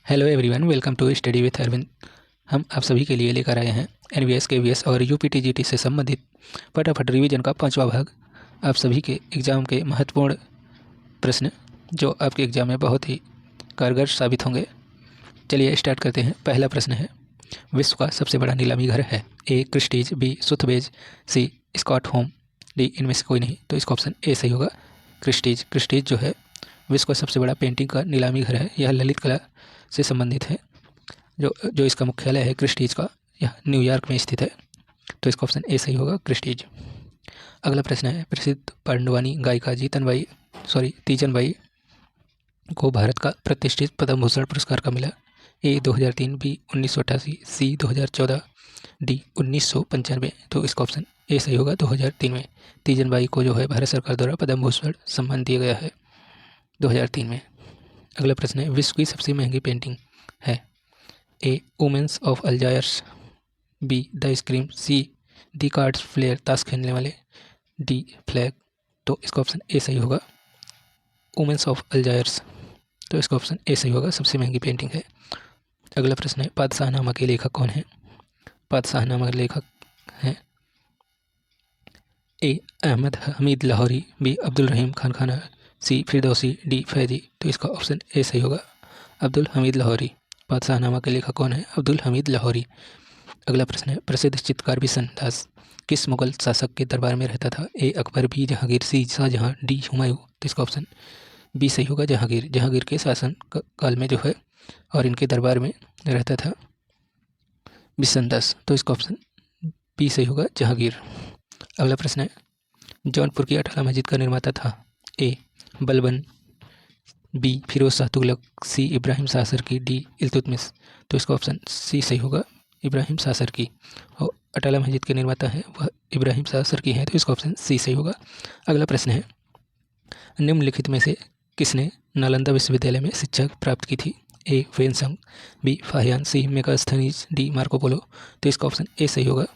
Hello everyone, welcome to study with Arvind. हम आप सभी के लिए लेकर आए हैं एनवीएस केवीएस और यूपीटीजीटी से संबंधित फटाफट रिवीजन का 5वां भाग। आप सभी के एग्ज़ाम के महत्वपूर्ण प्रश्न जो आपके एग्ज़ाम में बहुत ही कारगर साबित होंगे। चलिए स्टार्ट करते हैं। पहला प्रश्न है, विश्व का सबसे बड़ा नीलामी घर है? ए क्रिस्टीज, बी सुथबेज, सी स्कॉट होम, डी इनमें से कोई नहीं। तो इसका ऑप्शन ए सही होगा, क्रिस्टीज। क्रिस्टीज जो है विश्व का सबसे बड़ा पेंटिंग का नीलामी घर है। यह ललित कला से संबंधित है। जो इसका मुख्यालय है क्रिस्टीज का, यह न्यूयॉर्क में स्थित है। तो इसका ऑप्शन ए सही होगा, क्रिस्टीज। अगला प्रश्न है, प्रसिद्ध पांडवानी गायिका तीजनबाई को भारत का प्रतिष्ठित पद्म भूषण पुरस्कार कब मिला? ए 2003, बी 1988, सी 2014, डी 1995। तो इसका ऑप्शन ए सही होगा, 2003 में तीजनबाई को जो है भारत सरकार द्वारा पद्म भूषण सम्मान दिया गया है 2003 में। अगला प्रश्न है, विश्व की सबसे महंगी पेंटिंग है? A women of Algiers, B the scream, C the cards player ताश खेलने वाले, डी फ्लैग। तो इसका ऑप्शन ए सही होगा, वुमेन्स ऑफ अल्जायर्स। तो इसका ऑप्शन ए सही होगा, सबसे महंगी पेंटिंग है। अगला प्रश्न है, पादशाहनामा के लेखक कौन है? पादशाहनामा के लेखक हैं ए अहमद हमीद लाहौरी, बी अब्दुल रहीम खान खाना, सी फिरदौसी, डी फैजी। तो इसका ऑप्शन ए सही होगा, अब्दुल हमीद लाहौरी। पादशाहनामा के लेखक कौन है? अब्दुल हमीद लाहौरी। अगला प्रश्न है, प्रसिद्ध चित्रकार बिशन दास किस मुगल शासक के दरबार में रहता था? ए अकबर, बी जहांगीर, सी शाहजहां, डी हुमायूं। तो इसका ऑप्शन बी सही होगा, जहांगीर। जहांगीर के शासन काल में जो है और इनके दरबार में रहता था बिशन दास। तो इसका ऑप्शन बी सही होगा, जहांगीर। अगला प्रश्न है, जौनपुर की अटाला मस्जिद का निर्माता था? ए बलबन, बी फिरोज शाह तुगलक, सी इब्राहिम शाह सरकी, डी इल्तुतमिश। तो इसका ऑप्शन सी सही होगा, इब्राहिम शाह सरकी। और अटाला मस्जिद के निर्माता हैं वह इब्राहिम शाह सरकी हैं। तो इसका ऑप्शन सी सही होगा। अगला प्रश्न है, निम्नलिखित में से किसने नालंदा विश्वविद्यालय में शिक्षा प्राप्त की थी? ए वेनसंग, बी फाहियान, सी मेगास्थनीज, डी मार्को पोलो। तो इसका ऑप्शन ए सही होगा,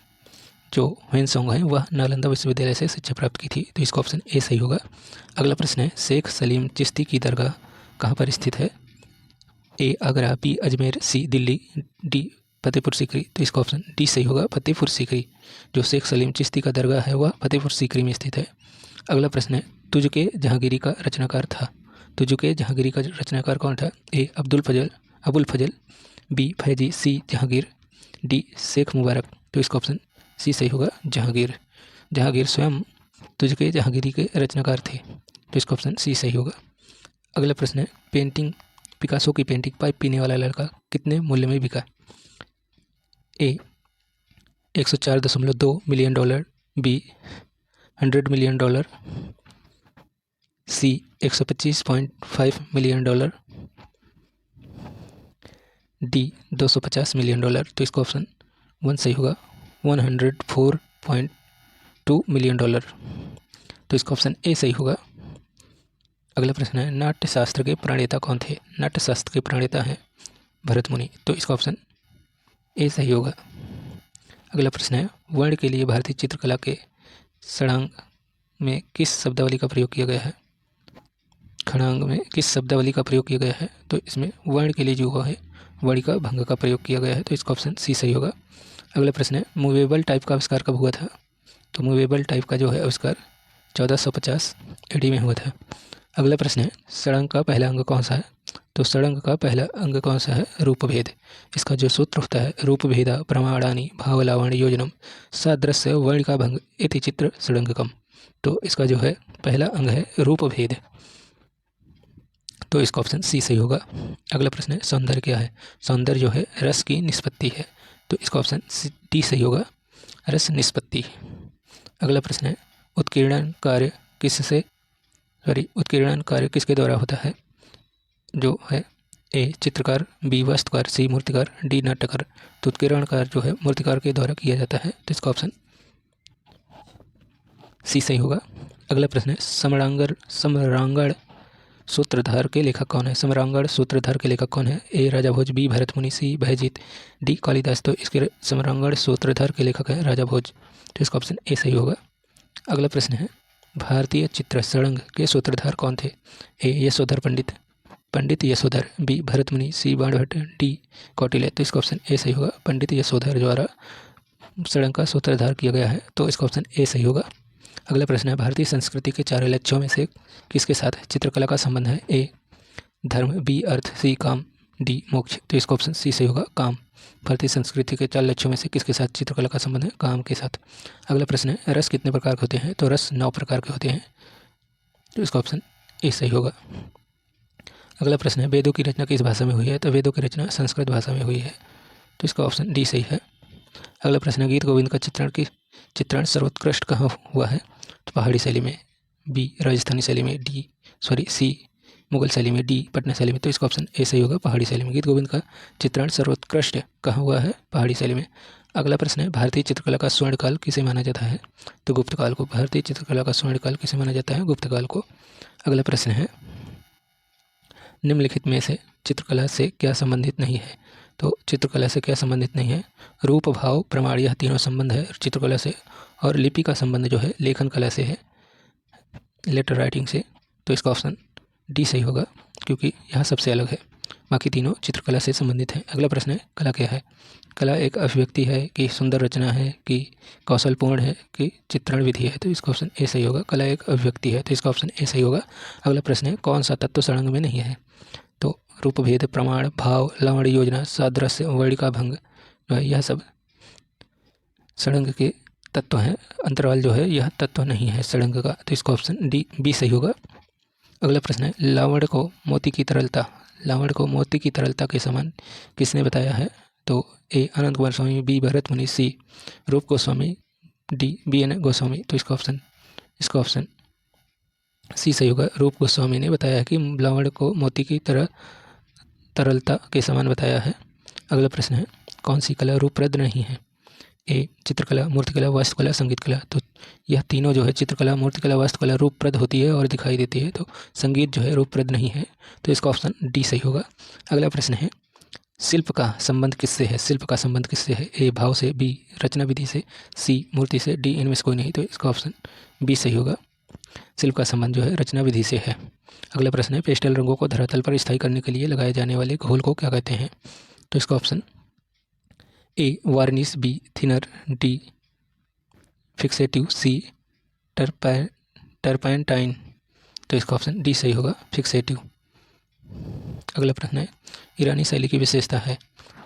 जो वेनसोंग है वह नालंदा विश्वविद्यालय से शिक्षा प्राप्त की थी। तो इसका ऑप्शन ए सही होगा। अगला प्रश्न है, शेख सलीम चिश्ती की दरगाह कहाँ पर स्थित है? ए आगरा, बी अजमेर, सी दिल्ली, डी फतेहपुर सीकरी। तो इसका ऑप्शन डी सही होगा, फतेहपुर सीकरी। जो शेख सलीम चिश्ती का दरगाह है वह फतेहपुर सीकरी में स्थित है। अगला प्रश्न है, तुजुके जहांगीरी का रचनाकार था? तुजुके जहांगीरी का रचनाकार कौन था? ए अबुल फजल, बी फैजी, सी जहांगीर, डी शेख मुबारक। तो इसका ऑप्शन सी सही होगा, जहांगीर। जहांगीर स्वयं तुजुके जहांगीरी के रचनाकार थे। तो इसका ऑप्शन सी सही होगा। अगला प्रश्न है, पिकासो की पेंटिंग पाइप पीने वाला लड़का कितने मूल्य में बिका? A 104.2 million dollar, B 100 million dollar, C 125.5 million dollar, D 250 million dollar. तो इसका ऑप्शन 1 सही होगा, 104.2 मिलियन डॉलर। तो इसका ऑप्शन ए सही होगा। अगला प्रश्न है, नाट्यशास्त्र के प्रणेता कौन थे? नाट्यशास्त्र के प्रणेता हैं भरत मुनि। तो इसका ऑप्शन ए सही होगा। अगला प्रश्न है, वर्ण के लिए भारतीय चित्रकला के षडांग में किस शब्दावली का प्रयोग किया गया है? खड़ांग में किस शब्दावली का प्रयोग किया गया है? तो इसमें वर्ण के लिए जो है वर्णिका भंग का प्रयोग किया गया है। तो इसका ऑप्शन सी सही होगा। अगला प्रश्न है, मूवेबल टाइप का आविष्कार कब हुआ था? तो मूवेबल टाइप का जो है आविष्कार 1450 AD में हुआ था। अगला प्रश्न है, षडंग का पहला अंग कौन सा है? तो षडंग का पहला अंग कौन सा है? रूपभेद। इसका जो सूत्र होता है, रूपभेदा प्रमाणानि भावलावण्य योजनम सादृश्य वर्णिका भंग इति चित्र षडंगकम। तो इसका जो है पहला अंग है रूपभेद। तो इसका ऑप्शन सी सही होगा। अगला प्रश्न है, सौंदर्य क्या है? सौंदर्य जो है रस की निष्पत्ति है। तो इसका ऑप्शन डी सही होगा, रस निष्पत्ति। अगला प्रश्न है, उत्कीर्णन कार्य किसके द्वारा होता है? जो है ए चित्रकार, बी वास्तुकार, सी मूर्तिकार, डी नाट्यकार। तो उत्कीर्णन कार्य जो है मूर्तिकार के द्वारा किया जाता है। तो इसका ऑप्शन सी सही होगा। अगला प्रश्न है, सम्रांगण सूत्रधार के लेखक कौन है? सम्रांगण सूत्रधार के लेखक कौन है? ए राजा भोज, बी भरत मुनि, सी भयजीत, डी कालिदास। तो इसके सम्रांगण सूत्रधार के लेखक है राजा भोज। तो इसका ऑप्शन ए सही होगा। अगला प्रश्न है, भारतीय चित्र षडंग के सूत्रधार कौन थे? ए यशोधर पंडित, पंडित यशोधर, बी भरतमुनि, सी बाणभट्ट, डी कौटिल्य। तो इसका ऑप्शन ए सही होगा। पंडित यशोधर द्वारा षडंग का सूत्रधार किया गया है, तो इसका ऑप्शन ए सही होगा। अगला प्रश्न है, भारतीय संस्कृति के 4 लक्ष्यों में से किसके साथ चित्रकला का संबंध है? ए धर्म, बी अर्थ, सी काम, डी मोक्ष। तो इसका ऑप्शन सी सही होगा, काम। भारतीय संस्कृति के 4 लक्ष्यों में से किसके साथ चित्रकला का संबंध है? काम के साथ। अगला प्रश्न है, रस कितने प्रकार के होते हैं? तो रस 9 प्रकार के होते हैं, तो इसका ऑप्शन ए सही होगा। अगला प्रश्न है, वेदों की रचना किस भाषा में हुई है? तो वेदों की रचना संस्कृत भाषा में हुई है, तो इसका ऑप्शन डी सही है। अगला प्रश्न है, गीत गोविंद का चित्रण सर्वोत्कृष्ट कहाँ हुआ है? तो पहाड़ी शैली में, बी राजस्थानी शैली में, सी मुगल शैली में, डी पटना शैली में। तो इसका ऑप्शन ए सही होगा, पहाड़ी शैली में। गीत गोविंद का चित्रण सर्वोत्कृष्ट कहाँ हुआ है? पहाड़ी शैली में। अगला प्रश्न है, भारतीय चित्रकला का स्वर्णकाल किसे माना जाता है? तो गुप्त काल को। भारतीय चित्रकला का स्वर्णकाल किसे माना जाता है? गुप्त काल को। अगला प्रश्न है, निम्नलिखित में से चित्रकला से क्या संबंधित नहीं है? तो चित्रकला से क्या संबंधित नहीं है? रूप, भाव, प्रमाण, यह तीनों संबंध है चित्रकला से। और लिपि का संबंध जो है लेखन कला से है, लेटर राइटिंग से। तो इसका ऑप्शन डी सही होगा, क्योंकि यह सबसे अलग है, बाकी तीनों चित्रकला से संबंधित हैं। अगला प्रश्न है, कला क्या है? कला एक अभिव्यक्ति है कि सुंदर रचना है कि कौशलपूर्ण है कि चित्रण विधि है? तो इसका ऑप्शन ए सही होगा, कला एक अभिव्यक्ति है, तो इसका ऑप्शन ए सही होगा। अगला प्रश्न है, कौन सा तत्व षडंग में नहीं है? तो रूपभेद, प्रमाण, भाव, लावण्य योजना, सादृश्य, वर्णिका भंग जो है, यह सब षडंग के तत्व हैं। अंतराल जो है यह तत्व नहीं है षडंग का, तो इसका ऑप्शन बी सही होगा। अगला प्रश्न है, लावण्य को मोती की तरलता के समान किसने बताया है? तो A Anant Kumar Swami, B Bharat Muni, C Roop Goswami, D B N Goswami. तो इसका ऑप्शन सी सही होगा, रूप गोस्वामी ने बताया है कि लावण्य को मोती की तरह तरलता के समान बताया है। अगला प्रश्न है, कौन सी कला रूपप्रद नहीं है? ए चित्रकला, मूर्तिकला, वास्तुकला, संगीत कला। तो यह तीनों जो है चित्रकला, मूर्तिकला, वास्तुकला रूपप्रद होती है और दिखाई देती है, तो संगीत जो है रूपप्रद नहीं है, तो इसका ऑप्शन डी सही होगा। अगला प्रश्न है, शिल्प का संबंध किससे है? ए भाव से, बी रचना विधि से, सी मूर्ति से, डी इनमें से कोई नहीं। तो इसका ऑप्शन बी सही होगा, शिल्प का संबंध जो है रचना विधि से है। अगला प्रश्न है, पेस्टल रंगों को धरातल पर स्थायी करने के लिए लगाए जाने वाले घोल को क्या कहते हैं? तो इसका option A varnish, B thinner, D fixative, C turpentine. तो इसका ऑप्शन डी सही होगा, फिक्सेटिव। अगला प्रश्न है, ईरानी शैली की विशेषता है?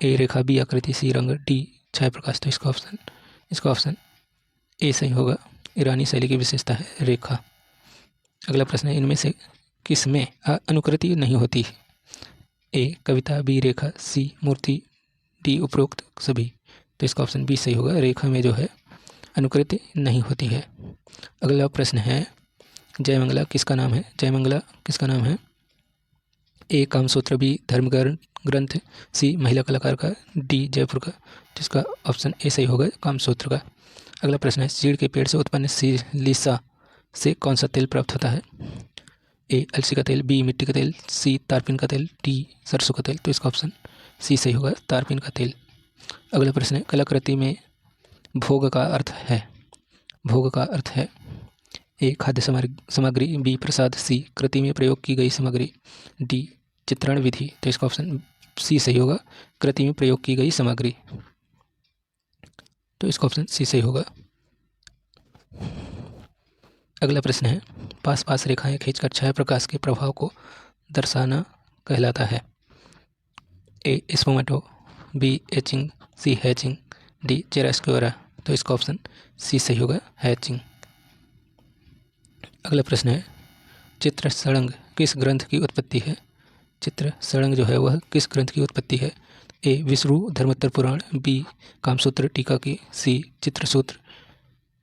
ए रेखा, बी आकृति, सी रंग, डी छाया प्रकाश। तो इसका ऑप्शन ए सही होगा, ईरानी शैली की विशेषता है रेखा। अगला प्रश्न है, इनमें से किस में अनुकृति नहीं होती? ए कविता, बी रेखा, सी मूर्ति, डी उपरोक्त सभी। तो इसका ऑप्शन बी सही होगा, रेखा में जो है अनुकृति नहीं होती है। अगला प्रश्न है, जयमंगला किसका नाम है? ए कामसूत्र, बी धर्म ग्रंथ, सी महिला कलाकार का, डी जयपुर का। जिसका ऑप्शन ए सही होगा, कामसूत्र का। अगला प्रश्न है, चीड़ के पेड़ से उत्पन्न सिलिसा से कौन सा तेल प्राप्त होता है? ए अलसी का तेल, बी मिट्टी का तेल, सी तारपीन का तेल, डी सरसों का तेल। तो इसका ऑप्शन सी सही होगा, तारपीन का तेल। अगला प्रश्न है, कलाकृति में भोग का अर्थ है? ए खाद्य सामग्री, बी प्रसाद, सी कृति में प्रयोग की गई सामग्री, डी चित्रण विधि। तो इसका ऑप्शन सी सही होगा, कृति में प्रयोग की गई सामग्री। तो इसका ऑप्शन सी सही होगा। अगला प्रश्न है, पास रेखाएं खींचकर छाया प्रकाश के प्रभाव को दर्शाना कहलाता है? ए स्पोमेटो, बी एचिंग, सी हैचिंग, डी चिरास्क्योरा। तो इसका ऑप्शन सी सही होगा, हैचिंग। अगला प्रश्न है, चित्र षडंग किस ग्रंथ की उत्पत्ति है? चित्र षडंग जो है वह किस ग्रंथ की उत्पत्ति है? ए विष्णु धर्मोत्तर पुराण, बी कामसूत्र टीका की, सी चित्रसूत्र,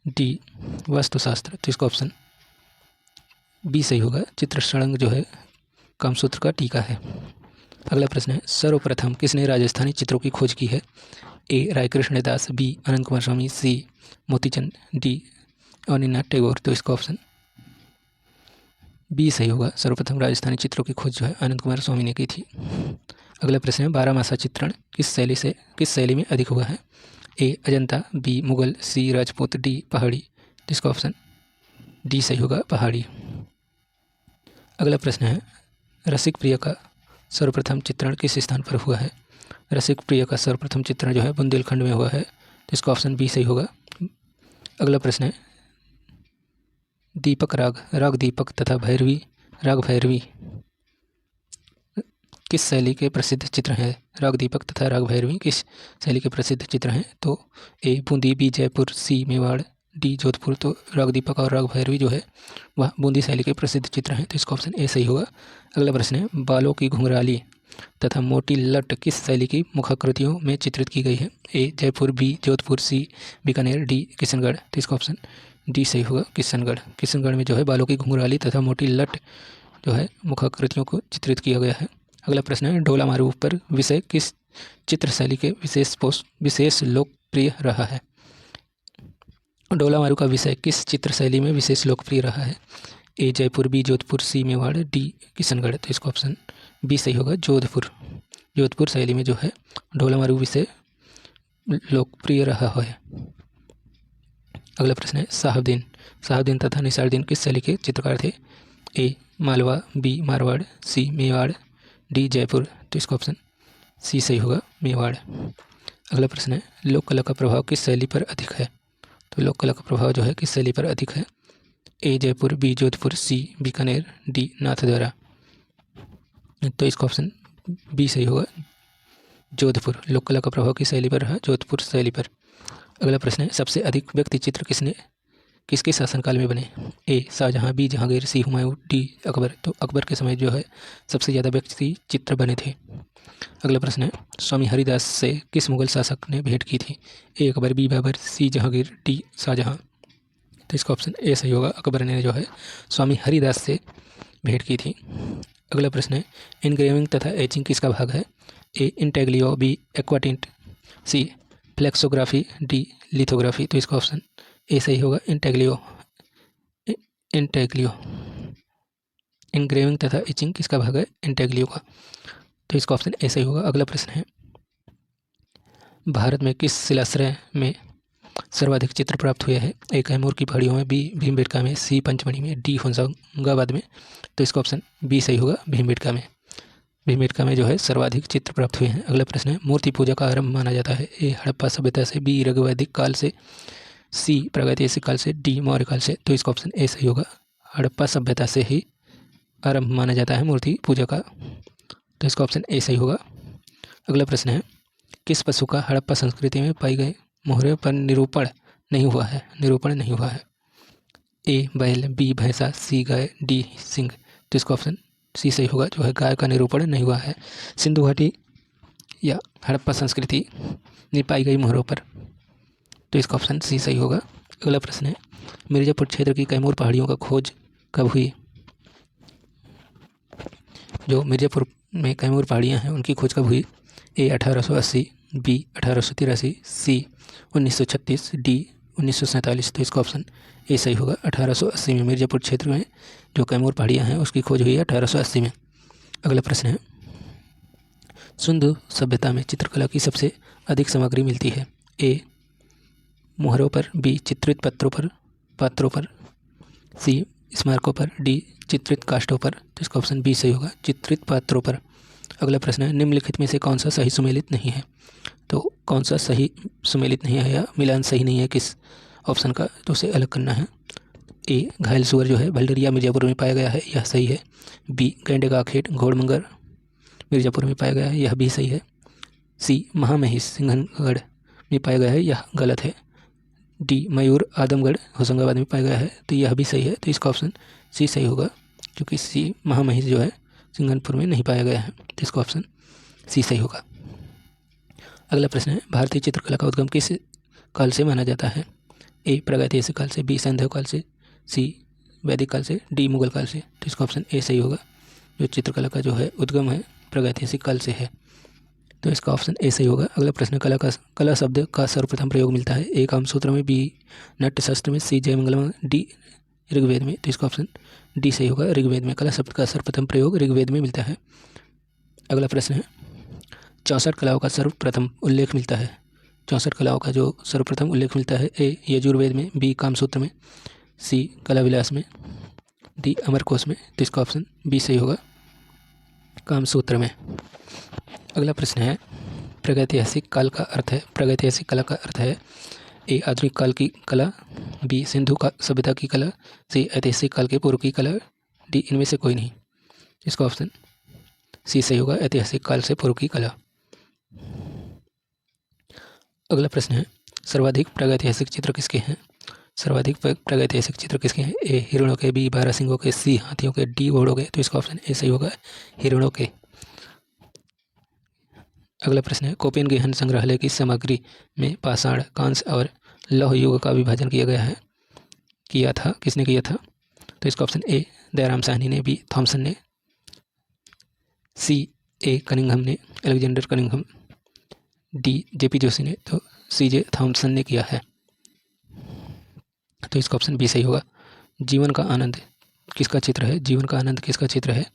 डी वास्तुशास्त्र। तो इसका ऑप्शन बी सही होगा, चित्र षडंग जो है कामसूत्र का टीका है। अगला प्रश्न है, सर्वप्रथम किसने राजस्थानी चित्रों की खोज की है? ए रायकृष्ण दास, बी अनंत कुमार स्वामी, सी मोतीचंद, डी अवनीनाथ टैगोर। तो इसका ऑप्शन बी सही होगा, सर्वप्रथम राजस्थानी चित्रों की खोज जो है अनंत कुमार स्वामी ने की थी। अगला प्रश्न है, 12मासा चित्रण किस शैली में अधिक हुआ है? ए अजंता, बी मुगल, सी राजपूत, डी पहाड़ी। जिसका ऑप्शन डी सही होगा, पहाड़ी। अगला प्रश्न है, रसिक प्रिय का सर्वप्रथम चित्रण किस स्थान पर हुआ है? रसिक प्रिय का सर्वप्रथम चित्रण जो है बुंदेलखंड में हुआ है, तो इसका ऑप्शन बी सही होगा। अगला प्रश्न है, दीपक राग, राग दीपक तथा भैरवी राग भैरवी किस शैली के प्रसिद्ध चित्र हैं? राग दीपक तथा राग भैरवी किस शैली के प्रसिद्ध चित्र हैं? तो ए बूंदी, बी जयपुर, सी मेवाड़, डी जोधपुर। तो राग दीपक और राग भैरवी जो है वह बूंदी शैली के प्रसिद्ध चित्र हैं, तो इसका ऑप्शन ए सही होगा। अगला प्रश्न है, बालों की घुंघराली तथा मोटी लट किस शैली की मुखाकृतियों में चित्रित की गई है? ए जयपुर, बी जोधपुर, सी बीकानेर, डी किशनगढ़। तो इसका ऑप्शन डी सही होगा, किशनगढ़। किशनगढ़ में जो है बालों की घुंघराली तथा मोटी लट जो है मुखाकृतियों को चित्रित किया गया है। अगला प्रश्न है, ढोला मारू पर विषय किस चित्र शैली के विशेष लोकप्रिय रहा है? ढोला मारू का विषय किस चित्र शैली में विशेष लोकप्रिय रहा है? ए जयपुर, बी जोधपुर, सी मेवाड़, डी किशनगढ़। तो इसका ऑप्शन बी सही होगा, जोधपुर। जोधपुर शैली में जो है ढोला मारू विषय लोकप्रिय रहा है। अगला प्रश्न है, साहबदीन, साहबदीन तथा निसारदीन किस शैली के चित्रकार थे? ए मालवा, बी मारवाड़, सी मेवाड़, डी जयपुर। तो इसका ऑप्शन सी सही होगा, मेवाड़। अगला प्रश्न है, लोक कला का प्रभाव किस शैली पर अधिक है? तो लोक कला का प्रभाव जो है किस शैली पर अधिक है? ए जयपुर, बी जोधपुर, सी बीकानेर, डी नाथद्वारा। तो इसका ऑप्शन बी सही होगा, जोधपुर। लोक कला का प्रभाव किस शैली पर रहा? जोधपुर शैली पर। अगला प्रश्न है, सबसे अधिक व्यक्ति चित्र किसके शासनकाल में बने? ए शाहजहां, बी जहांगीर, सी हुमायूं, डी अकबर। तो अकबर के समय जो है सबसे ज़्यादा व्यक्ति चित्र बने थे। अगला प्रश्न है, स्वामी हरिदास से किस मुगल शासक ने भेंट की थी? ए अकबर, बी बाबर, सी जहांगीर, डी शाहजहां। तो इसका ऑप्शन ए सही होगा, अकबर ने जो है स्वामी हरिदास से भेंट की थी। अगला प्रश्न है, इनग्रेविंग तथा एचिंग किसका भाग है? ए इंटेग्लियो, बी एक्वाटिंट, सी फ्लेक्सोग्राफी, डी लिथोग्राफी। तो इसका ऑप्शन ए सही होगा, इंटेग्लियो। इंटेग्लियो इनग्रेविंग तथा एचिंग किसका भाग है? इंटेग्लियो का। तो इसका ऑप्शन ए सही होगा। अगला प्रश्न है, भारत में किस शिलाश्रय में सर्वाधिक चित्र प्राप्त हुए हैं? ए कैमूर की पहाड़ियों में, बी भीमबेटका में, सी पंचमढ़ी में, डी होशंगाबाद में। तो इसका ऑप्शन बी सही होगा, भीमबेटका में। भीमबेटका में जो है सर्वाधिक चित्र प्राप्त हुए हैं। अगला प्रश्न है, मूर्ति पूजा का आरंभ माना जाता है? ए हड़प्पा सभ्यता से, बी ऋग्वैदिक काल से, सी प्रागैतिहासिक काल से, डी मौर्य काल से। तो इसका ऑप्शन ए सही होगा, हड़प्पा सभ्यता से ही आरंभ माना जाता है मूर्ति पूजा का। तो इसका ऑप्शन ए सही होगा। अगला प्रश्न है, किस पशु का हड़प्पा संस्कृति में पाई गए मोहरे पर निरूपण नहीं हुआ है? निरूपण नहीं हुआ है। ए बैल, बी भैंसा, सी गाय, डी सिंह। तो इसका ऑप्शन सी सही होगा, जो है गाय का निरूपण नहीं हुआ है सिंधु घाटी या हड़प्पा संस्कृति में पाई गई मोहरों पर। तो इसका ऑप्शन सी सही होगा। अगला प्रश्न है, मिर्जापुर क्षेत्र की कैमूर पहाड़ियों का खोज कब हुई? जो मिर्जापुर में कैमूर पहाड़ियाँ हैं उनकी खोज कब हुई? ए 1880, बी 1883, सी 1936, डी 1947। तो इसका ऑप्शन ए सही होगा, 1880 में मिर्जापुर क्षेत्र में जो कैमूर पहाड़ियाँ हैं उसकी खोज हुई है 1880 में। अगला प्रश्न है, सिंधु सभ्यता में चित्रकला की सबसे अधिक सामग्री मिलती है? ए मोहरों पर, बी चित्रित पात्रों पर, सी स्मारकों पर, डी चित्रित काष्ठों पर। तो इसका ऑप्शन बी सही होगा, चित्रित पात्रों पर। अगला प्रश्न है, निम्नलिखित में से कौन सा सही सुमेलित नहीं है? तो कौन सा सही सुमेलित नहीं है या मिलान सही नहीं है किस ऑप्शन का, तो उसे अलग करना है। ए घायल सुअर जो है भल्डरिया मिर्जापुर में पाया गया है, यह सही है। बी गैंडे का आखेट घोड़मंगर मिर्जापुर में पाया गया है, यह भी सही है। सी महामहिष सिंहनगढ़ में पाया गया है, यह गलत है। डी मयूर आदमगढ़ होशंगाबाद में पाया गया है, तो यह भी सही है। तो इसका ऑप्शन सी सही होगा, क्योंकि सी महामहिष जो है सिंघनपुर में नहीं पाया गया है, तो इसका ऑप्शन सी सही होगा। अगला प्रश्न है, भारतीय चित्रकला का उद्गम किस काल से माना जाता है? ए प्रागैतिहासिक काल से, बी संदेह काल से, सी वैदिक काल से, डी मुगल काल से। तो इसका ऑप्शन ए सही होगा, जो चित्रकला का जो है उद्गम है प्रागैतिहासिक काल से है, तो इसका ऑप्शन ए सही होगा। अगला प्रश्न, कला शब्द का सर्वप्रथम प्रयोग मिलता है? ए कामसूत्र में, बी नाट्यशास्त्र में, सी जयमंगलम में, डी ऋग्वेद में। तो इसका ऑप्शन डी सही होगा, ऋग्वेद में। कला शब्द का सर्वप्रथम प्रयोग ऋग्वेद में मिलता है। अगला प्रश्न है, 64 कलाओं का सर्वप्रथम उल्लेख मिलता है? 64 कलाओं का जो सर्वप्रथम उल्लेख मिलता है? ए यजुर्वेद में, बी कामसूत्र में, सी कला विलास में, डी अमरकोश में। तो इसका ऑप्शन बी सही होगा, कामसूत्र में। अगला प्रश्न है प्रागैतिहासिक काल का अर्थ है। प्रागैतिहासिक कला का अर्थ है ए आधुनिक काल की कला, बी सिंधु का सभ्यता की कला, सी ऐतिहासिक काल के पूर्व की कला, डी इनमें से कोई नहीं। इसका ऑप्शन सी सही होगा, ऐतिहासिक काल से पूर्व की कला। अगला प्रश्न है सर्वाधिक प्रागैतिहासिक चित्र किसके हैं। सर्वाधिक प्रागैतिहासिक चित्र किसके हैं। ए हिरणों के, बी बारहसिंगों के, सी हाथियों के, डी घोड़ों के। तो इसका ऑप्शन ए सही होगा, हिरणों के। अगला प्रश्न है कोपेनहेगन संग्रहालय की सामग्री में पाषाण, कांस्य और लौह युग का विभाजन किया था। किसने किया था। तो इसका ऑप्शन ए दयाराम साहनी ने, बी थॉमसन ने, सी ए कनिंघम ने, Alexander Cunningham, D JP Joshi ने। तो सी जे थॉमसन ने किया है। तो इसका ऑप्शन बी सही होगा। जीवन का आनंद किसका चित्र है। जीवन का आनंद किसका चित्र है।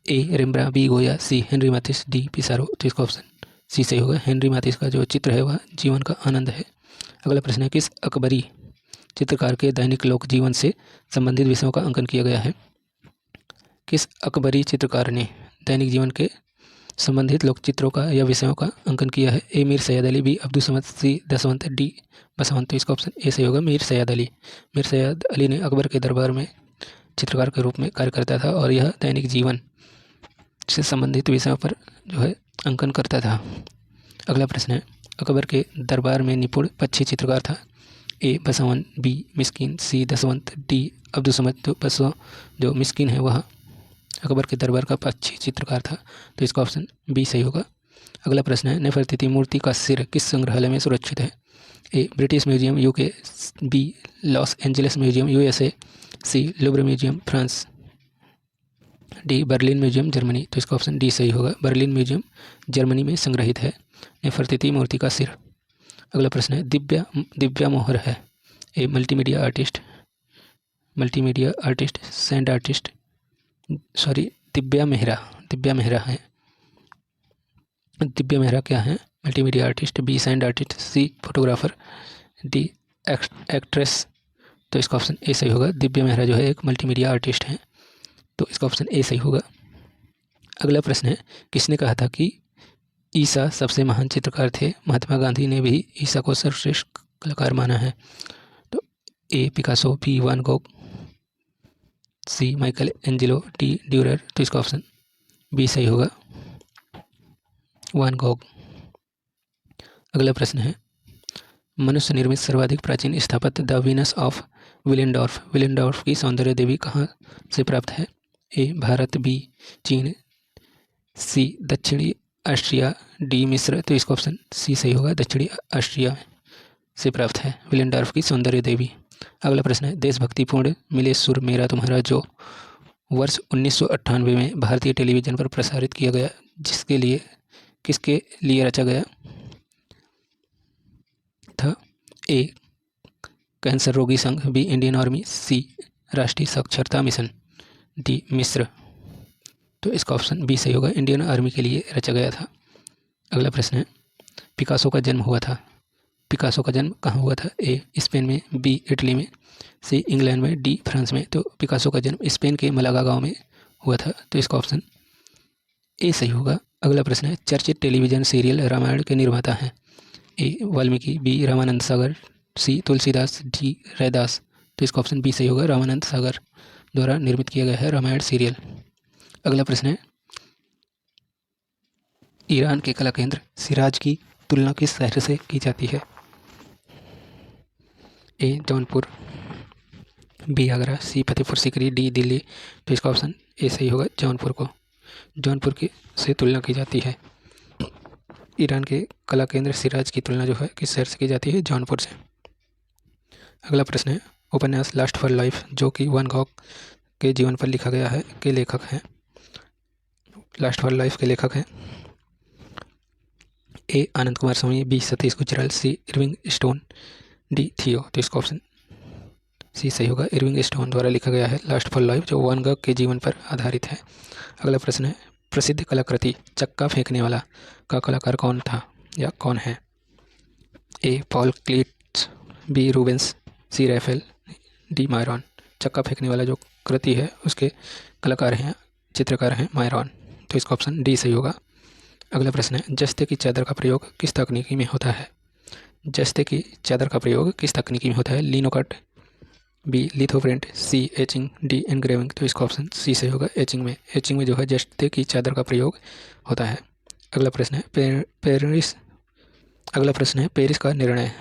ए रेम्ब्रांड, बी गोया, सी हेनरी मैथिस, डी पिसारो। तो इसका ऑप्शन सी सही होगा। हेनरी मैथिस का जो चित्र है वह जीवन का आनंद है। अगला प्रश्न है किस अकबरी चित्रकार के दैनिक लोक जीवन से संबंधित विषयों का अंकन किया गया है। किस अकबरी चित्रकार ने दैनिक जीवन के संबंधित लोक चित्रों का या विषयों का अंकन किया है। ए मीर सैयद अली, बी अब्दुल समद, सी दसवंत, डी बसवंत। तो इसका ऑप्शन ए सही होगा, मीर सैयद अली। मीर सैयद अली ने अकबर के दरबार में चित्रकार के रूप में कार्य करता था और यह दैनिक जीवन से संबंधित विषयों पर जो है अंकन करता था। अगला प्रश्न है अकबर के दरबार में निपुण पक्षी चित्रकार था। ए बसवन, बी मिस्किन, सी दसवंत, डी अब्दुल समद। तो बसवा जो मिस्किन है वह अकबर के दरबार का पक्षी चित्रकार था। तो इसका ऑप्शन बी सही होगा। अगला प्रश्न है नेफरतिति मूर्ति का सिर किस संग्रहालय में सुरक्षित है। A British museum UK, B Los Angeles museum USA, C Louvre museum France, D Berlin museum Germany. तो इसका ऑप्शन डी सही होगा, बर्लिन म्यूजियम जर्मनी में संग्रहित है नेफरतिति मूर्ति का सिर। अगला प्रश्न है दिव्या मोहर है। A multimedia artist, sand artist, Divya Mehra है। दिव्या मेहरा क्या है। Multimedia artist, B sand artist, C photographer, D actress. तो इसका ऑप्शन ए सही होगा। दिव्या मेहरा जो है एक मल्टीमीडिया आर्टिस्ट है। तो इसका ऑप्शन ए सही होगा। अगला प्रश्न है किसने कहा था कि ईसा सबसे महान चित्रकार थे। महात्मा गांधी ने भी ईसा को सर्वश्रेष्ठ कलाकार माना है। तो ए पिकासो, बी वान गोग, सी माइकल एंजेलो, डी ड्यूरर। तो इसका ऑप्शन बी सही होगा, वान गोग। अगला प्रश्न है मनुष्य निर्मित सर्वाधिक प्राचीन स्थापत्य द वीनस ऑफ विलेंडॉर्फ की सौंदर्य देवी कहाँ से प्राप्त है। ए भारत, बी चीन, सी दक्षिणी ऑस्ट्रिया, डी मिस्र। तो इसका ऑप्शन सी सही होगा, दक्षिणी ऑस्ट्रिया से प्राप्त है विलेंडॉर्फ की सौंदर्य देवी। अगला प्रश्न है देशभक्तिपूर्ण मिले सुर मेरा तुम्हारा जो वर्ष 1998 में भारतीय टेलीविजन पर प्रसारित किया गया किसके लिए रचा गया था। ए कैंसर रोगी संघ, बी इंडियन आर्मी, सी राष्ट्रीय साक्षरता मिशन, डी मिस्र। तो इसका ऑप्शन बी सही होगा, इंडियन आर्मी के लिए रचा गया था। अगला प्रश्न है पिकासो का जन्म कहाँ हुआ था। ए स्पेन में, बी इटली में, सी इंग्लैंड में, डी फ्रांस में। तो पिकासो का जन्म स्पेन के मलागा गांव में हुआ था। तो इसका ऑप्शन ए सही होगा। अगला प्रश्न है चर्चित टेलीविजन सीरियल रामायण के निर्माता हैं। ए वाल्मीकि, बी रामानंद सागर, सी तुलसीदास, डी रैदास। तो इसका ऑप्शन बी सही होगा, रामानंद सागर द्वारा निर्मित किया गया है रामायण सीरियल। अगला प्रश्न है ईरान के कला केंद्र सिराज की तुलना किस शहर से की जाती है। ए जौनपुर, बी आगरा, सी फतेहपुर सीकरी, डी दिल्ली। तो इसका ऑप्शन ए सही होगा, जौनपुर की से तुलना की जाती है। ईरान के कला केंद्र सिराज की तुलना जो है किस शहर से की जाती है, जौनपुर से। अगला प्रश्न है उपन्यास लास्ट फॉर लाइफ जो कि वान गॉग के जीवन पर लिखा गया है के लेखक हैं। लास्ट फॉर लाइफ के लेखक हैं ए आनंद कुमार स्वामी, बी सतीश गुजराल, सी इरविंग स्टोन, डी थियो। तो इसका ऑप्शन सी सही होगा, इरविंग स्टोन द्वारा लिखा गया है लास्ट फॉर लाइफ जो वान गॉग के जीवन पर आधारित है। अगला प्रश्न है प्रसिद्ध कलाकृति चक्का फेंकने वाला का कलाकार कौन था या कौन है। ए पॉल क्लीट्स, बी रूबेंस, सी रैफेल, डी मायरॉन। चक्का फेंकने वाला जो कृति है उसके चित्रकार हैं मायरॉन। तो तो इसका ऑप्शन डी सही होगा। अगला प्रश्न है, जस्ते की चादर का प्रयोग किस तकनीकी में होता है? जस्ते की चादर का प्रयोग किस तकनीकी में होता है? लिनोकट, बी लिथोप्रिंट, सी एचिंग, डी एनग्रेविंग। तो इसका ऑप्शन सी सही होगा, एचिंग में। एचिंग में जो है जस्ते की चादर का प्रयोग होता है। अगला प्रश्न है, पेरिस का निर्णय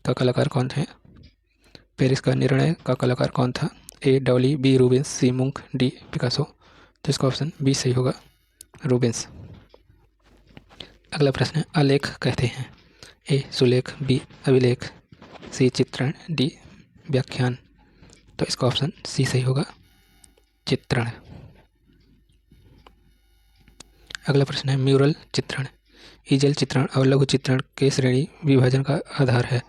का कलाकार कौन है? पेरिस का निर्णय का कलाकार कौन था? ए डॉली, बी रूबेंस, सी मुंक, डी पिकासो। तो इसका ऑप्शन बी सही होगा, रूबेंस। अगला प्रश्न है, आलेख कहते हैं? ए सुलेख, बी अभिलेख, सी चित्रण, डी व्याख्यान। तो इसका ऑप्शन सी सही होगा, चित्रण। अगला प्रश्न है, म्यूरल चित्रण ईजल चित्रण और लघु चित्रण के श्रेणी विभाजन का आधार है?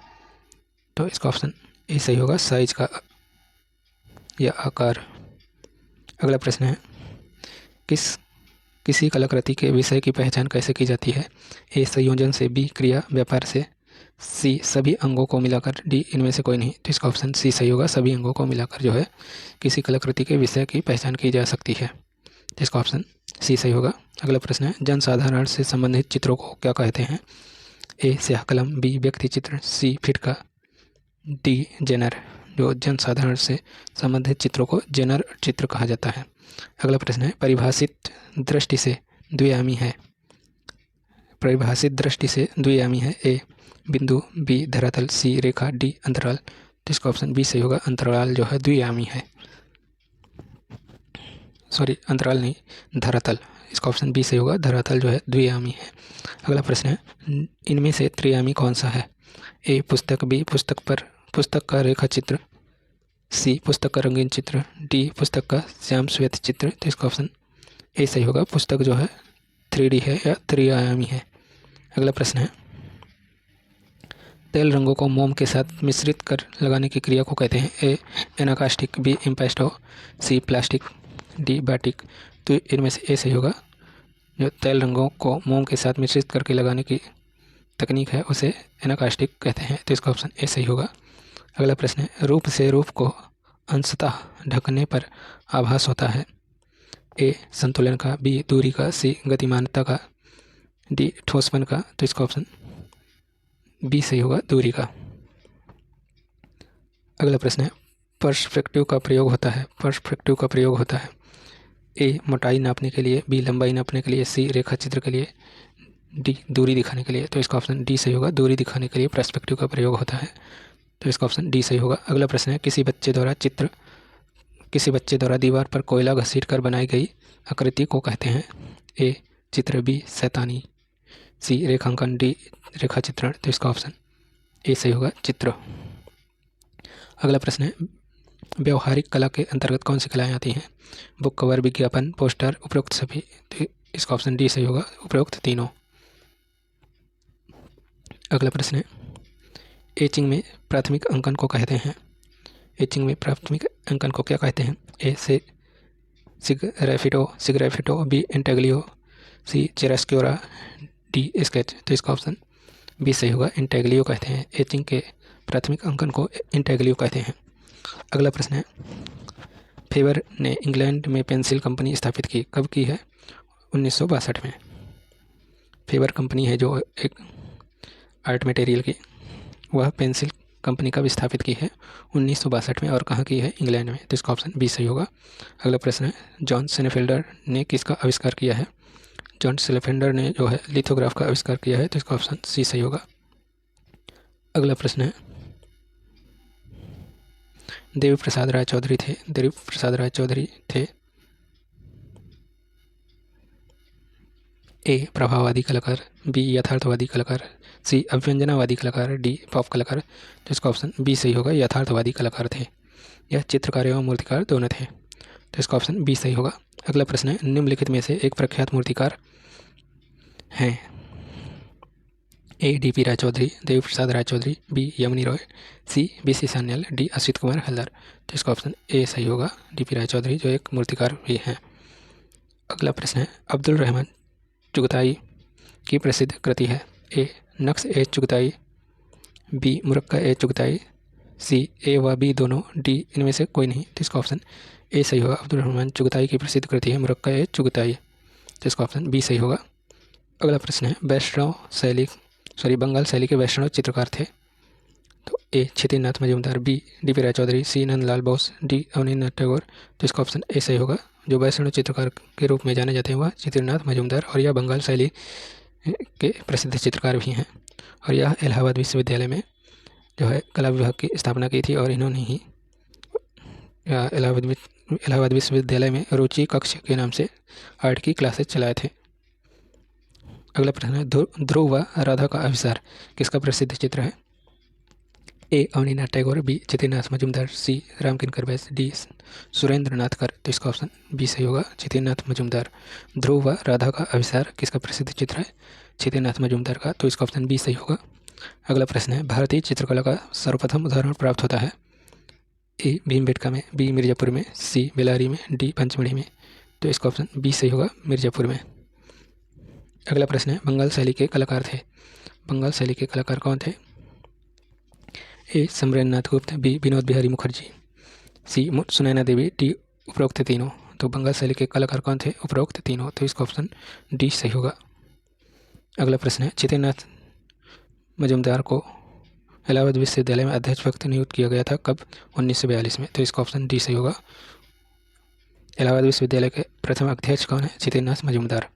तो इसका ऑप्शन ए सही होगा, साइज का या आकार। अगला प्रश्न है, किसी कलाकृति के विषय की पहचान कैसे की जाती है? ए संयोजन से, बी क्रिया व्यापार से, सी सभी अंगों को मिलाकर, डी इनमें से कोई नहीं। तो इसका ऑप्शन सी सही होगा, सभी अंगों को मिलाकर जो है किसी कलाकृति के विषय की पहचान की जा सकती है। तो इसका ऑप्शन सी सही होगा। अगला प्रश्न है, जनसाधारण से संबंधित चित्रों को क्या कहते हैं? ए स्याह कलम, बी व्यक्ति चित्र, सी फिटका, डी जेनर। जो जनसाधारण से संबंधित चित्रों को जेनर चित्र कहा जाता है। अगला प्रश्न है, परिभाषित दृष्टि से द्विआयामी है? परिभाषित दृष्टि से द्विआयामी है? ए बिंदु, बी धरातल, सी रेखा, डी अंतराल। तो इसका ऑप्शन बी सही होगा, अंतराल जो है द्विआयामी है। सॉरी, अंतराल नहीं, धरातल। इसका ऑप्शन बी सही होगा, धरातल जो है द्विआयामी है। अगला प्रश्न है, इनमें से त्रिआयामी कौन सा है? ए पुस्तक, बी पुस्तक का रेखा चित्र, सी पुस्तक का रंगीन चित्र, डी पुस्तक का श्याम श्वेत चित्र। तो इसका ऑप्शन ए सही होगा, पुस्तक जो है 3D है या त्रिआयामी है। अगला प्रश्न है, तेल रंगों को मोम के साथ मिश्रित कर लगाने की क्रिया को कहते हैं? ए एनाकास्टिक, बी इम्पेस्टो, सी प्लास्टिक, डी बाटिक। तो इनमें से ए सही होगा, जो तेल रंगों को मोम के साथ मिश्रित करके लगाने की तकनीक है उसे एनाकास्टिक कहते हैं। तो इसका ऑप्शन ए सही होगा। अगला प्रश्न है, रूप से रूप को अंशतः ढकने पर आभास होता है? ए संतुलन का, बी दूरी का, सी गतिमानता का, डी ठोसपन का। तो इसका ऑप्शन बी सही होगा, दूरी का। अगला प्रश्न है, पर्सपेक्टिव का प्रयोग होता है? ए मोटाई नापने के लिए, बी लंबाई नापने के लिए, सी रेखा चित्र के लिए, डी दूरी दिखाने के लिए। तो इसका ऑप्शन डी सही होगा, दूरी दिखाने के लिए पर्सपेक्टिव का प्रयोग होता है। तो इसका ऑप्शन डी सही होगा। अगला प्रश्न है, किसी बच्चे द्वारा दीवार पर कोयला घसीट कर बनाई गई आकृति को कहते हैं? ए चित्र, बी शैतानी, सी रेखांकन, डी रेखा चित्रण। तो इसका ऑप्शन ए सही होगा, चित्र। अगला प्रश्न है, व्यवहारिक कला के अंतर्गत कौन सी कलाएं आती हैं? बुक कवर, विज्ञापन, पोस्टर, उपरोक्त सभी। तो इसका ऑप्शन डी सही होगा, उपरोक्त तीनों। अगला प्रश्न है, एचिंग में प्राथमिक अंकन को कहते हैं? एचिंग में प्राथमिक अंकन को क्या कहते हैं? ए से सिग्राफिटो, बी इंटेग्लियो, सी चिरास्क्योरा, डी स्केच। तो इसका ऑप्शन बी सही होगा, इंटेग्लियो कहते हैं। एचिंग के प्राथमिक अंकन को इंटेग्लियो कहते हैं। अगला प्रश्न है, फेबर ने इंग्लैंड में पेंसिल कंपनी स्थापित की, कब की है? 1962 में। फेबर कंपनी है जो एक आर्ट मटेरियल की, वह पेंसिल कंपनी कब स्थापित की है? 1962 में। और कहाँ की है? इंग्लैंड में। तो इसका ऑप्शन बी सही होगा। अगला प्रश्न है, जॉन सेनेफेल्डर ने किसका आविष्कार किया है? जॉन सेनेफेल्डर ने जो है लिथोग्राफ का आविष्कार किया है। तो इसका ऑप्शन सी सही होगा। अगला प्रश्न है, देवी प्रसाद राय चौधरी थे ए प्रभाववादी कलाकार, बी यथार्थवादी कलाकार, सी अभ्यंजनावादी कलाकार, डी पॉप कलाकार। तो इसका ऑप्शन बी सही होगा, यथार्थवादी कलाकार थे। यह चित्रकार एवं मूर्तिकार दोनों थे। तो इसका ऑप्शन बी सही होगा। अगला प्रश्न है, निम्नलिखित में से एक प्रख्यात मूर्तिकार हैं? ए डी.पी. राय चौधरी, देवी प्रसाद राय चौधरी, बी यमुनी रॉय, सी बी.सी. सान्याल, डी अश्वित कुमार हल्दर। तो इसका ऑप्शन ए सही होगा, डी.पी. राय चौधरी जो एक मूर्तिकार भी हैं। अगला प्रश्न है, अब्दुल रहमान चुगताई की प्रसिद्ध कृति है? ए नक्श ए चुगताई, बी मुरक्का ए चुगताई, सी ए व बी दोनों, डी इनमें से कोई नहीं। तो इसका ऑप्शन ए सही होगा, अब्दुल रहमान चुगताई की प्रसिद्ध कृति है मुरक्का ए चुगताई। तो इसका ऑप्शन बी सही होगा। अगला प्रश्न है बंगाल शैली के वैष्णव चित्रकार थे। तो ए क्षितिनाथ मजूमदार, बी डी पी राय चौधरी, सी नंदलाल बोस, डी अवनींद्रनाथ टैगोर। तो इसका ऑप्शन ए सही होगा। जो वैष्णव चित्रकार के रूप में जाने जाते हैं वह क्षितिनाथ मजूमदार और यह बंगाल शैली के प्रसिद्ध चित्रकार भी हैं। और यह इलाहाबाद विश्वविद्यालय में जो है कला विभाग की स्थापना की थी और इन्होंने ही इलाहाबाद विश्वविद्यालय में रुचि कक्ष के नाम से आर्ट की क्लासेस चलाए थे। अगला प्रश्न है ध्रुव व राधा का अभिसार किसका प्रसिद्ध चित्र है? ए अवनीनाथ टैगोर, बी क्षितिनाथ मजूमदार, सी रामकिंकर बैस, डी सुरेंद्र नाथकर। तो इसका ऑप्शन बी सही होगा, क्षितिनाथ मजूमदार। ध्रुव व राधा का अभिसार किसका प्रसिद्ध चित्र है? क्षितिनाथ मजूमदार का। तो इसका ऑप्शन बी सही होगा। अगला प्रश्न है भारतीय चित्रकला का सर्वप्रथम उदाहरण प्राप्त होता है? ए भीमबेटका में, बी मिर्जापुर में, सी बेलारी में, डी पंचमढ़ी में। तो इसका ऑप्शन बी सही होगा, मिर्जापुर में। अगला प्रश्न है बंगाल शैली के कलाकार थे। बंगाल शैली के कलाकार कौन थे? ए समरेंद्रनाथ गुप्त, बी विनोद बिहारी मुखर्जी, सी सुनैना देवी, डी उपरोक्त तीनों। तो बंगाल शैली के कलाकार कौन थे? उपरोक्त तीनों। तो इसका ऑप्शन डी सही होगा। अगला प्रश्न है क्षितिनाथ मजूमदार को इलाहाबाद विश्वविद्यालय में अध्यक्ष पद नियुक्त किया गया था कब? 1942 में। तो इसका ऑप्शन डी सही होगा। इलाहाबाद विश्वविद्यालय के प्रथम अध्यक्ष कौन है? क्षितिनाथ मजूमदार।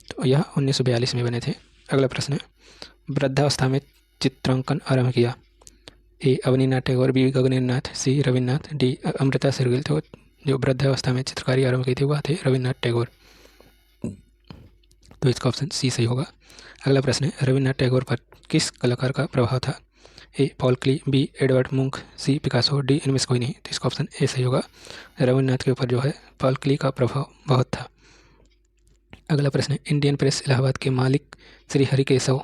तो यह 1942 में बने थे। अगला प्रश्न है वृद्धावस्था में चित्रांकन आरंभ किया? ए अवनीनाथ टैगोर, बी गगनेन्द्र नाथ, सी रविन्द्रनाथ, डी अमृता शेरगिल। तो जो वृद्धावस्था में चित्रकारी आरंभ की थी वह थे रविन्द्रनाथ टैगोर। तो इसका ऑप्शन सी सही होगा। अगला प्रश्न है रविन्द्रनाथ टैगोर पर किस कलाकार का प्रभाव था? ए पॉल क्ली, बी एडवर्ड मुंक, सी पिकासो, डी इनमें से कोई नहीं। तो इसका ऑप्शन ए सही होगा। रविन्द्रनाथ के ऊपर जो है पॉल क्ली का प्रभाव बहुत था। अगला प्रश्न है इंडियन प्रेस इलाहाबाद के मालिक श्री हरिकेशव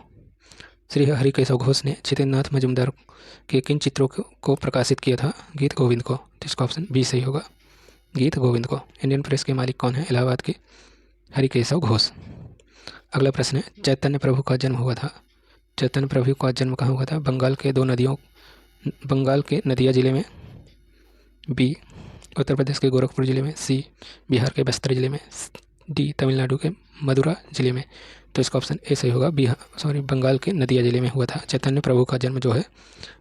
घोष ने क्षितिनाथ मजूमदार के किन चित्रों को प्रकाशित किया था? गीत गोविंद को। तो इसका ऑप्शन बी सही होगा, गीत गोविंद को। इंडियन प्रेस के मालिक कौन है? इलाहाबाद के हरिकेशव घोष। अगला प्रश्न है चैतन्य प्रभु का जन्म हुआ था? चैतन्य प्रभु का जन्म कहाँ हुआ था? बंगाल के नदिया जिले में, बी उत्तर प्रदेश के गोरखपुर जिले में, सी बिहार के बस्तर जिले में, डी तमिलनाडु के मदुरा जिले में। तो इसका ऑप्शन ए सही होगा, बंगाल के नदिया जिले में हुआ था। चैतन्य प्रभु का जन्म जो है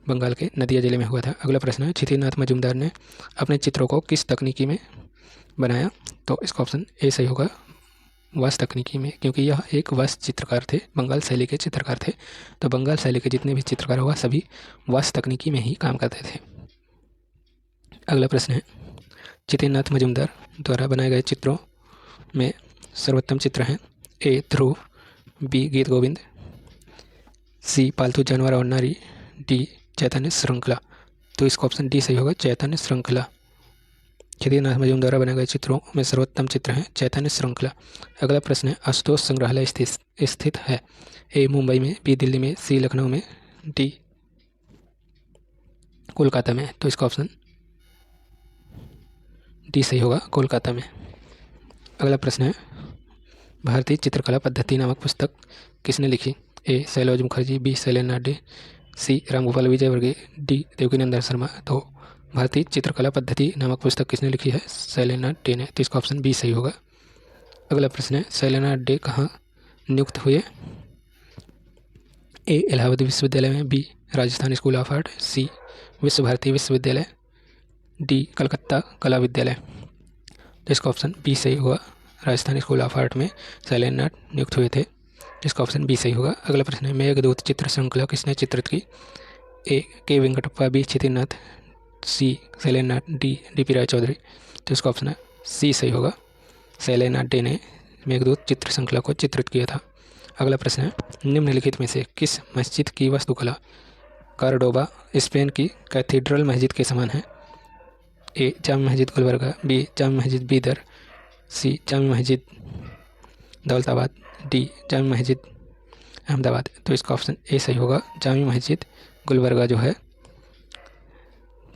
बंगाल के नदिया जिले में हुआ था। अगला प्रश्न है क्षितिनाथ मजूमदार ने अपने चित्रों को किस तकनीकी में बनाया? तो इसका ऑप्शन ए सही होगा, वास्तु तकनीकी में, क्योंकि यह एक वास्तु चित्रकार थे, बंगाल शैली के चित्रकार थे। तो बंगाल शैली के जितने भी चित्रकार हुआ सभी वास्तु तकनीकी में ही काम करते थे। अगला प्रश्न है क्षितिनाथ मजूमदार द्वारा बनाए गए चित्रों में सर्वोत्तम चित्र हैं? ए ध्रुव, बी गीत गोविंद, सी पालतू जानवर और नारी, डी चैतन्य श्रृंखला। तो इसका ऑप्शन डी सही होगा, चैतन्य श्रृंखला। क्षितिनाथ मजूमदार द्वारा बनाए गए चित्रों में सर्वोत्तम चित्र हैं चैतन्य श्रृंखला। अगला प्रश्न है आशुतोष संग्रहालय स्थित है? ए मुंबई में, बी दिल्ली में, सी लखनऊ में, डी कोलकाता में। तो इसका ऑप्शन डी सही होगा, कोलकाता में। अगला प्रश्न है भारतीय चित्रकला पद्धति नामक पुस्तक किसने लिखी? ए शैलज मुखर्जी, बी शैलेन्द्रनाथ डे, सी रामगोपाल विजयवर्गीय, डी देवकीनंदन शर्मा। तो भारतीय चित्रकला पद्धति नामक पुस्तक किसने लिखी है? शैलेन्द्रनाथ डे ने। तो इसका ऑप्शन बी सही होगा। अगला प्रश्न है शैलेन्द्रनाथ डे कहाँ नियुक्त हुए? ए इलाहाबाद विश्वविद्यालय में, B Rajasthan school of art, C Visva Bharati विश्वविद्यालय, डी कलकत्ता कला विद्यालय। तो इसका ऑप्शन बी सही होगा, राजस्थान स्कूल ऑफ आर्ट में शैलेन्द्रनाथ नियुक्त हुए थे। इसका ऑप्शन बी सही होगा। अगला प्रश्न है मेघदूत चित्र श्रृंखला किसने चित्रित की? ए के वेंकटप्पा, बी क्षितिनाथ, सी शैलेन्द्रनाथ, डी डी पी राय चौधरी। तो इसका ऑप्शन है सी सही होगा, शैलेन्द्रनाथ डे ने मेघदूत चित्र श्रृंखला को चित्रित किया था। अगला प्रश्न है निम्नलिखित में से किस मस्जिद की वास्तुकला कार्डोबा स्पेन की कैथीड्रल मस्जिद के समान है? ए जामा मस्जिद गुलबर्गा, बी जामा मस्जिद बीदर, सी जामा मस्जिद दौलताबाद, डी जामा मस्जिद अहमदाबाद। तो इसका ऑप्शन ए सही होगा, जामा मस्जिद गुलबर्गा जो है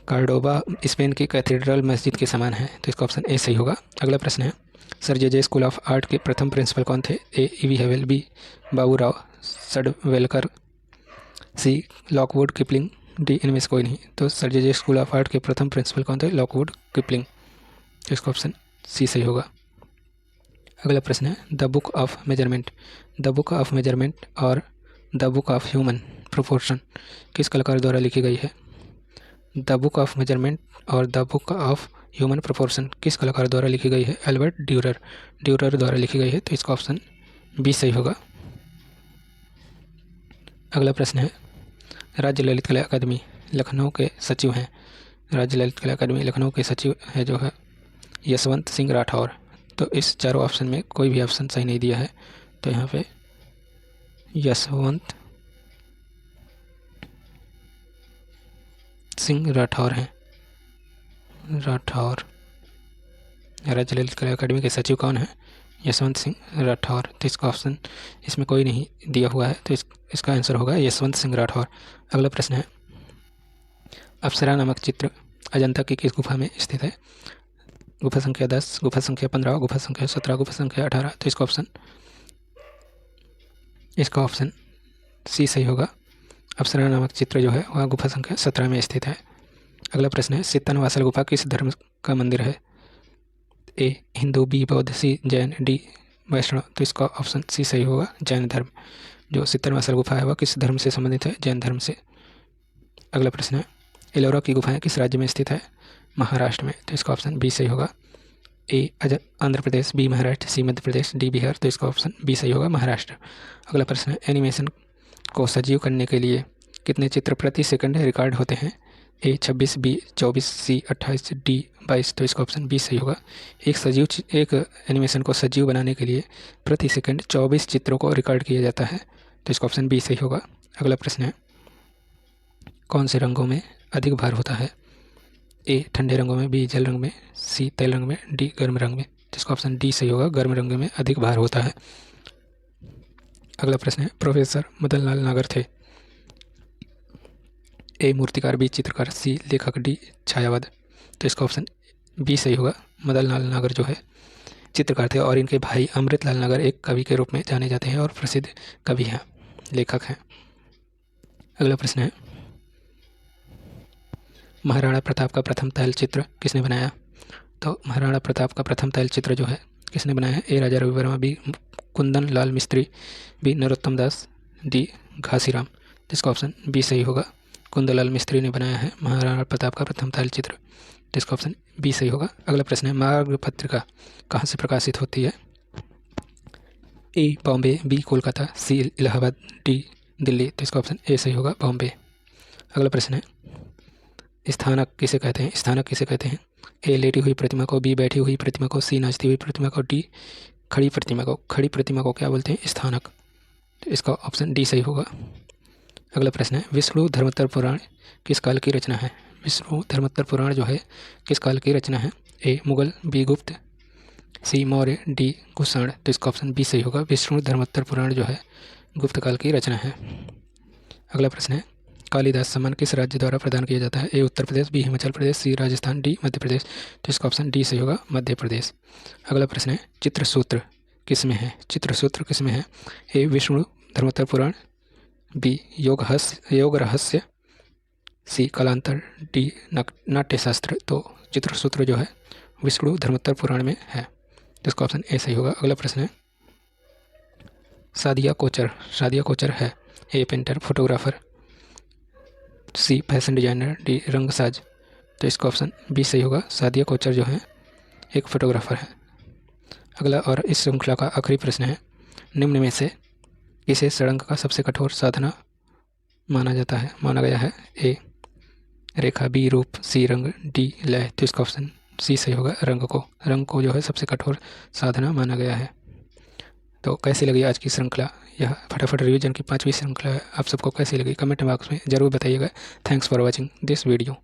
कार्डोबा स्पेन की कैथीड्रल मस्जिद के समान है। तो इसका ऑप्शन ए सही होगा। अगला प्रश्न है sir J school of art के प्रथम प्रिंसिपल कौन थे? A V Havell, B Baburao Sadwelkar, C Lockwood Kipling, D इनमें से कोई नहीं। तो sir J school of art के प्रथम प्रिंसिपल कौन थे? Lockwood Kipling. तो इसका ऑप्शन सी सही होगा। अगला प्रश्न है the book of measurement. The book of measurement और the book of human proportion किस कलाकार द्वारा लिखी गई है? द बुक ऑफ मेजरमेंट और the book of human proportion किस कलाकार द्वारा लिखी गई है? एल्बर्ट ड्यूरर द्वारा लिखी गई है, तो इसका ऑप्शन बी सही होगा। अगला प्रश्न है राज्य ललित कला अकादमी लखनऊ के सचिव हैं। राज्य ललित कला अकादमी लखनऊ के सचिव है जो है यशवंत सिंह राठौर। तो इस चारों ऑप्शन में कोई भी ऑप्शन सही नहीं दिया है, तो यहाँ पे यशवंत सिंह राठौर हैं। राठौर राज्य ललित कला अकादमी के सचिव कौन है? यशवंत सिंह राठौर। तो इसका ऑप्शन इसमें कोई नहीं दिया हुआ है, तो इसका आंसर होगा यशवंत सिंह राठौर। अगला प्रश्न है अप्सरा नामक चित्र अजंता की किस गुफा में स्थित है? गुफा संख्या 10, गुफा संख्या 15, गुफा संख्या 17, गुफा संख्या 18। तो इसका ऑप्शन सी सही होगा। अप्सरा नामक चित्र जो है वह गुफा संख्या 17 में स्थित है। अगला प्रश्न है सित्तनवासल गुफा किस धर्म का मंदिर है? ए हिंदू, बी बौद्ध, सी जैन, डी वैष्णव। तो इसका ऑप्शन सी सही होगा, जैन धर्म। जो सित्तनवासल गुफा है वह किस धर्म से संबंधित है? जैन धर्म से। अगला प्रश्न है एलोरा की गुफाएं किस राज्य में स्थित है? महाराष्ट्र में। तो इसका ऑप्शन बी सही होगा। ए आंध्र प्रदेश, बी महाराष्ट्र, सी मध्य प्रदेश, डी बिहार। तो इसका ऑप्शन बी सही होगा, महाराष्ट्र। अगला प्रश्न है एनिमेशन को सजीव करने के लिए कितने चित्र प्रति सेकंड रिकॉर्ड होते हैं? ए 26, बी 24, सी 28, डी 22। तो इसका ऑप्शन बी सही होगा। एक एनिमेशन को सजीव बनाने के लिए प्रति सेकंड 24 चित्रों को रिकॉर्ड किया जाता है, तो इसका ऑप्शन बी सही होगा। अगला प्रश्न है कौन से रंगों में अधिक भार होता है? ए ठंडे रंगों में, बी जल रंग में, सी तेल रंग में, डी गर्म रंग में। जिसका ऑप्शन डी सही होगा, गर्म रंग में अधिक भार होता है। अगला प्रश्न है प्रोफेसर मदन लाल नागर थे। ए मूर्तिकार, बी चित्रकार, सी लेखक, डी छायावाद। तो इसका ऑप्शन बी सही होगा। मदन लाल नागर जो है चित्रकार थे और इनके भाई अमृत लाल नागर एक कवि के रूप में जाने जाते हैं और प्रसिद्ध कवि हैं, लेखक हैं। अगला प्रश्न है महाराणा प्रताप का प्रथम तैलचित्र किसने बनाया? तो महाराणा प्रताप का प्रथम तैलचित्र जो है किसने बनाया है? ए राजा रवि वर्मा, बी कुंदन लाल मिस्त्री, बी नरोत्तम दास, डी घासीराम। जिसका ऑप्शन बी सही होगा, कुंदन लाल मिस्त्री ने बनाया है महाराणा प्रताप का प्रथम तैलचित्र। जिसका ऑप्शन बी सही होगा। अगला प्रश्न है मार्ग पत्रिका कहाँ से प्रकाशित होती है? ए बॉम्बे, बी कोलकाता, सी इलाहाबाद, डी दिल्ली। तो इसका ऑप्शन ए सही होगा, बॉम्बे। अगला प्रश्न है स्थानक किसे कहते हैं? स्थानक किसे कहते हैं? ए लेटी हुई प्रतिमा को, बी बैठी हुई प्रतिमा को, सी नाचती हुई प्रतिमा को, डी खड़ी प्रतिमा को। खड़ी प्रतिमा को क्या बोलते हैं? स्थानक। तो इसका ऑप्शन डी सही होगा। अगला प्रश्न है विष्णु धर्मोत्तर पुराण किस काल की रचना है? विष्णु धर्मोत्तर पुराण जो है किस काल की रचना है? ए मुगल, बी गुप्त, सी मौर्य, डी कुषाण। तो इसका ऑप्शन बी सही होगा। विष्णु धर्मोत्तर पुराण जो है गुप्त काल की रचना है। अगला प्रश्न है कालिदास सम्मान किस राज्य द्वारा प्रदान किया जाता है? ए उत्तर प्रदेश, बी हिमाचल प्रदेश, सी राजस्थान, डी मध्य प्रदेश। तो इसका ऑप्शन डी सही होगा, मध्य प्रदेश। अगला प्रश्न है चित्रसूत्र किस में है? चित्रसूत्र किस में है? ए विष्णु धर्मोत्तर पुराण, बी योग रहस्य, सी कालांतर, डी नाट्यशास्त्र। तो चित्रसूत्र जो है विष्णु धर्मोत्तर पुराण में है, जिसका ऑप्शन ए सही होगा। अगला प्रश्न है सादिया कोचर है A painter, photographer, C fashion designer, D रंगसाज। तो इसका ऑप्शन बी सही होगा। सादिया कोचर जो है एक फोटोग्राफर है। अगला और इस श्रृंखला का आखिरी प्रश्न है निम्न में से इसे सड़ंग का सबसे कठोर साधना माना गया है? ए रेखा, बी रूप, सी रंग, डी लय। तो इसका ऑप्शन सी सही होगा, रंग को जो है सबसे कठोर साधना माना गया है। तो कैसी लगी आज की श्रृंखला? यह फटाफट रिवीजन की 5वीं श्रृंखला है। आप सबको कैसी लगी कमेंट बॉक्स में ज़रूर बताइएगा। Thanks for watching this video.